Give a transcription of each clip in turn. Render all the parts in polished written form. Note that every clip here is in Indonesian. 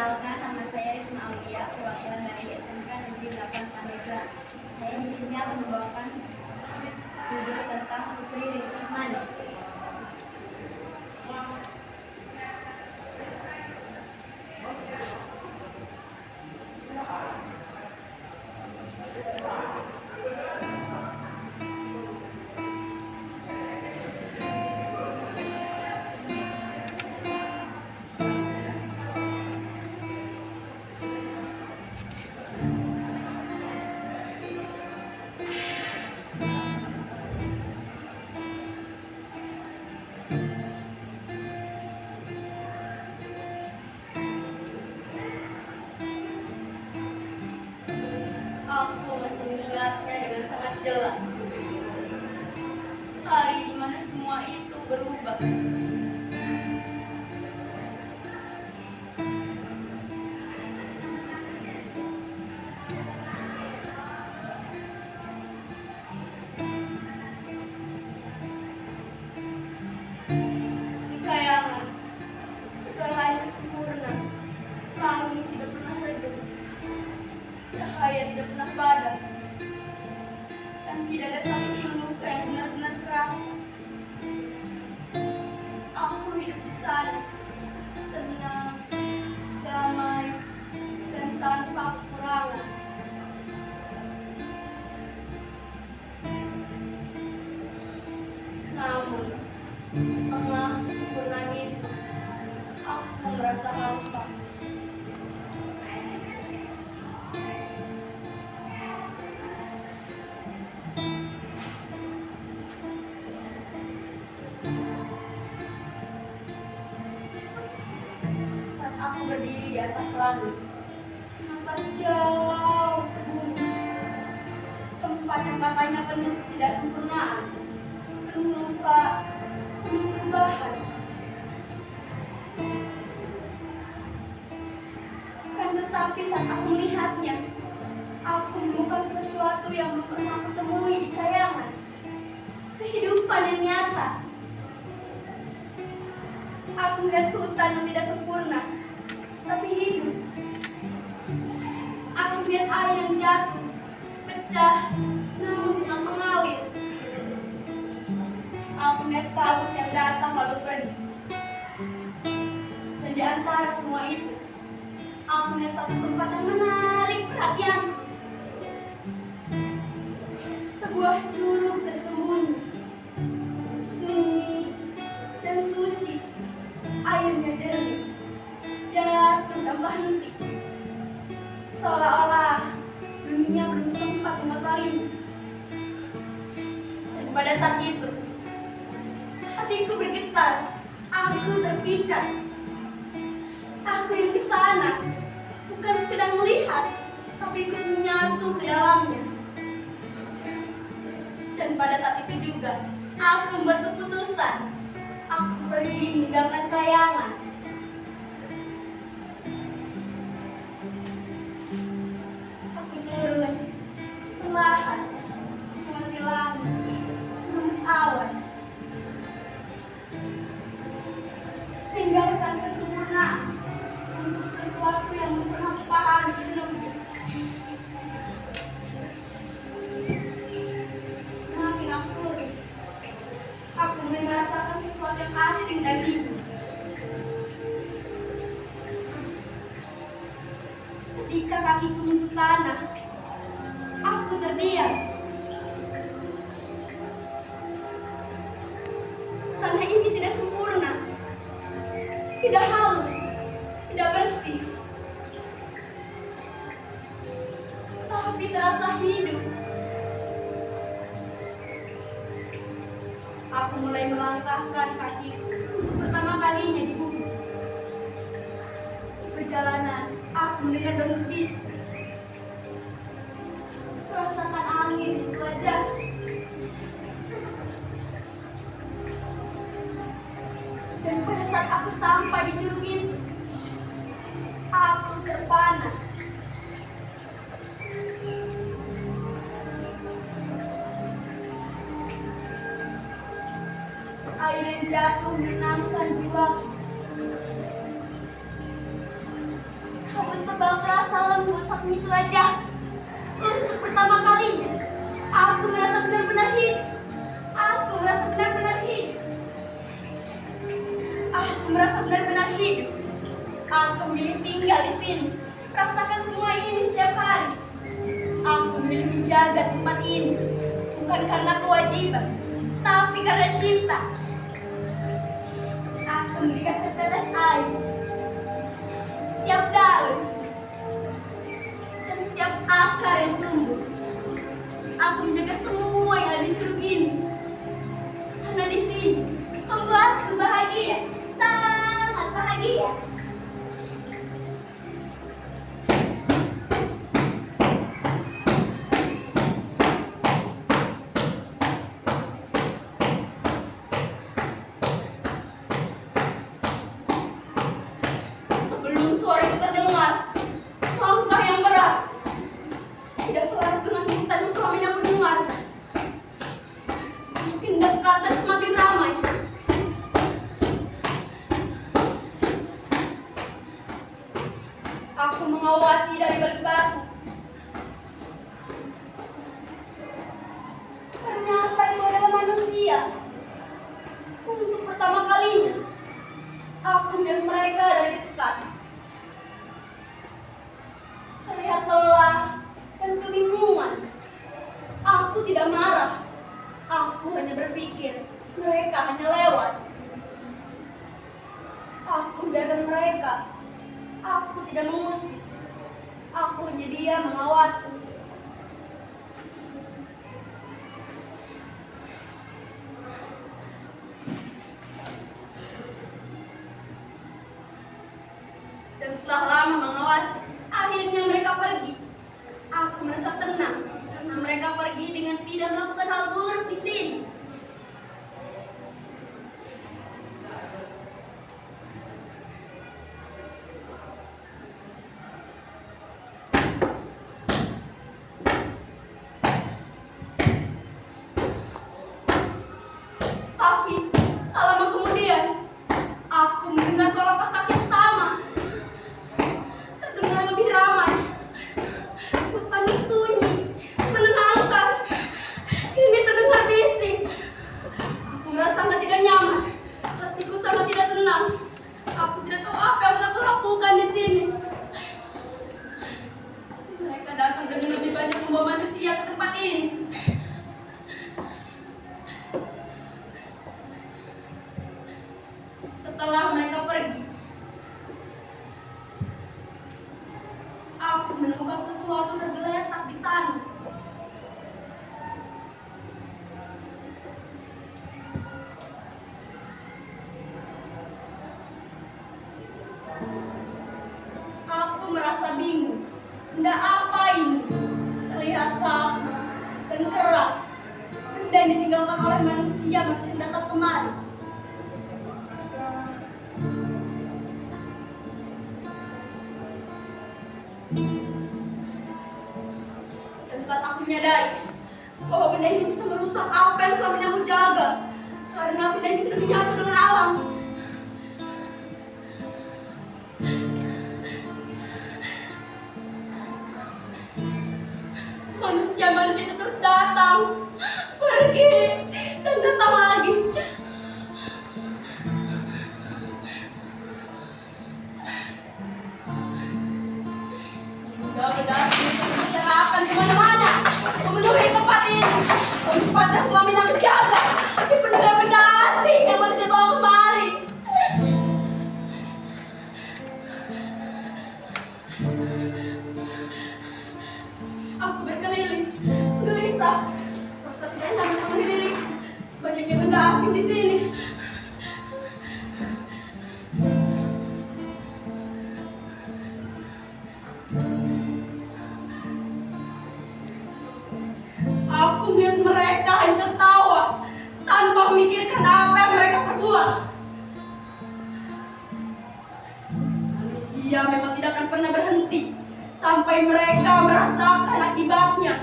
Perkenalkan, nama saya Risma Aulia, perwakilan dari SMK Negeri 8 Pandeglang. Saya di sini akan membawakan video tentang Putri Rincih Mani. Aku masih mengingatnya dengan sangat jelas. Hari di mana semua itu berubah. Di kayangan, segalanya sempurna. Langit tidak pernah redup. Cahaya tidak pernah padam, dan tidak ada satu pun luka yang benar-benar terasa. Aku hidup di sana, tenang, damai, dan tanpa kekurangan. Namun, di tengah kesempurnaan itu, aku merasa hampa. Aku berdiri di atas langit, menatap jauh ke bumi, tempat yang katanya penuh ketidaksempurnaan, penuh luka, penuh perubahan. Kan tetapi saat aku melihatnya, aku menemukan sesuatu yang belum pernah aku temui di kayangan, kehidupan yang nyata. Aku melihat hutan yang tidak sempurna, tapi hidup. Aku melihat air yang jatuh, pecah, namun tetap mengalir. Aku melihat kabut yang datang lalu pergi. Dan di antara semua itu, aku melihat satu tempat yang menarik perhatian. Sebuah curug tersembunyi, sunyi dan suci. Airnya jernih, jatuh tanpa henti, seolah-olah dunia belum sempat mengetahuinya. Dan pada saat itu, hatiku bergetar, aku terpikat. Aku yang ke sana, bukan sekedar melihat, tapi ikut menyatu ke dalamnya. Dan pada saat itu juga, aku membuat keputusan. Aku pergi meninggalkan kayangan. Aku turun perlahan, melewati langit, menembus awan, tinggalkan kesempurnaan untuk sesuatu yang belum pernah aku pahami sebelumnya. Semakin aku turun, aku merasakan sesuatu yang asing dan bingung. Ketika kakiku menyentuh tanah, aku terdiam. Tanah ini tidak sempurna, tidak halus, tidak bersih, tapi terasa hidup. Aku mulai melangkahkan kakiku untuk pertama kalinya di bumi. Perjalanan, aku mendengar daun berbisik. Rasakan angin di wajah. Dan pada saat aku sampai di curug itu, aku terpana. Air yang jatuh menenangkan jiwaku. terbang terasa lembut saat menyentuh wajah. Untuk pertama kalinya, aku merasa benar-benar hidup. Aku merasa benar-benar hidup. Aku merasa benar-benar hidup. Aku memilih tinggal di sini, rasakan semua ini setiap hari. Aku memilih menjaga tempat ini, bukan karena kewajiban, tapi karena cinta. Aku menjaga setetes air, setiap daun, dan setiap akar yang tumbuh. Aku menjaga semua yang ada di curug ini, karena di sini membuatku bahagia, sangat bahagia. Sebelum suara itu terdengar, langkah yang berat, tidak selaras dengan hutan yang selama ini aku dengar. Semakin dekat dan semakin ramai. Aku mengawasi dari balik batu. Ternyata itu adalah manusia. Untuk pertama kalinya, aku melihat mereka dari dekat. Terlihat lelah dan kebingungan. Aku tidak marah. Aku hanya berpikir mereka hanya lewat. Aku biarkan mereka. Aku tidak mengusik. Aku hanya diam mengawasi. Dan setelah lama mengawasi, akhirnya mereka pergi. Aku merasa tenang karena mereka pergi dengan tidak melakukan hal buruk di sini. Tapi, tak lama kemudian, aku mendengar suara kakak yang sama. Terdengar lebih ramai. Hutan yang sunyi, menenangkan. Ini terdengar bising. Aku merasa sangat tidak nyaman. Hatiku sangat tidak tenang. Aku tidak tahu apa yang aku lakukan di sini. Mereka datang dengan lebih banyak membawa manusia ke tempat ini. Setelah mereka pergi, aku menemukan sesuatu tergeletak di tanah. Aku merasa bingung. Benda apa ini? Terlihat kaku dan keras. Benda yang ditinggalkan oleh manusia yang datang kemari. Dan saat aku menyadari bahwa benda ini bisa merusak apa yang selama ini aku jaga, karena benda ini tidak menyatu dengan alam. Manusia-manusia itu terus datang, pergi, dan datang lagi. Mudah-mudahan itu bergerakan kemana-mana, memenuhi tempat ini. Tempat yang selama ini aku jaga, tapi benda-benda asing yang manusia bawa kemari. Aku berkeliling, gelisah, merasa tidak nyaman memenuhi diri. Banyaknya benda asing di sini. Aku melihat mereka hanya tertawa tanpa memikirkan apa yang mereka perbuat. Manusia memang tidak akan pernah berhenti sampai mereka merasakan akibatnya.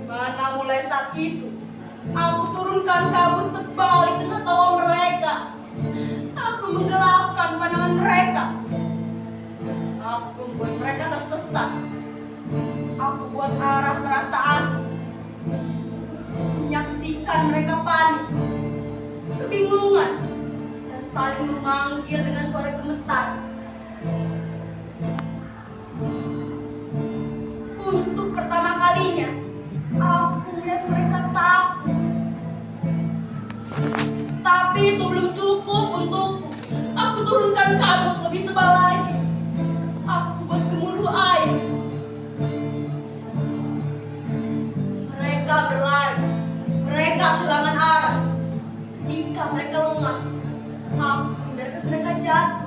Mana mulai saat itu, aku turunkan kabut tebal di tengah tawa mereka. Aku menggelapkan pandangan mereka. Aku buat mereka tersesat. Aku buat arah terasa asing. Menyaksikan mereka panik, kebingungan, dan saling memanggil dengan suara gemetar. Untuk pertama kalinya, aku melihat mereka takut. Tapi itu belum cukup untukku. Aku turunkan kabut lebih tebal lagi. Aku buat gemuruh air. Mereka berlari. Mereka kehilangan arah. Ketika mereka lengah, aku membiarkan mereka jatuh.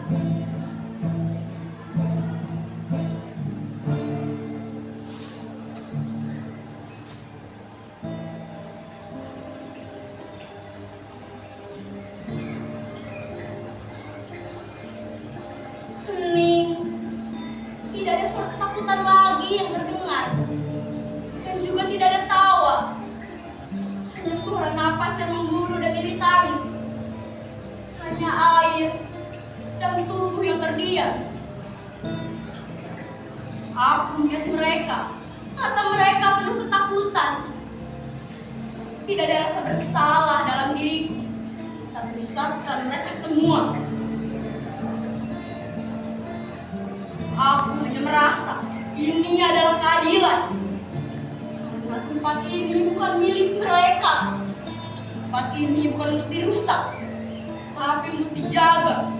Hening. Tidak ada suara ketakutan lagi yang terdengar. Dan juga tidak ada tawa. Hanya suara napas yang mengguru dan irit tangis. Hanya air dan tubuh yang terdiam. Aku melihat mereka. Mata mereka penuh ketakutan. Tidak ada rasa bersalah dalam diriku saat besarkan mereka semua. Aku hanya merasa ini adalah keadilan. Karena tempat ini bukan milik mereka. Tempat ini bukan untuk dirusak, tapi untuk dijaga.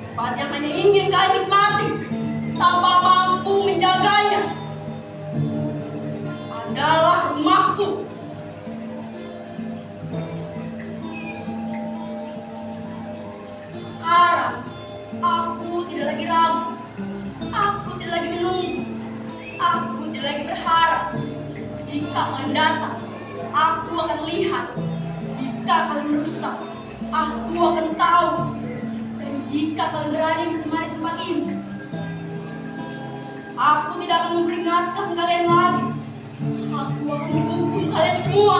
Tempat yang hanya ingin kalian nikmati tanpa mampu menjaganya adalah rumahku. Sekarang aku tidak lagi ragu. Aku tidak lagi menunggu. Aku tidak lagi berharap. Jika kalian datang, aku akan lihat. Jika kalian merusak, aku akan tahu. Dan jika kalian berani mencemari tempat ini, aku tidak akan memperingatkan kalian lagi. Aku akan menghukum kalian semua.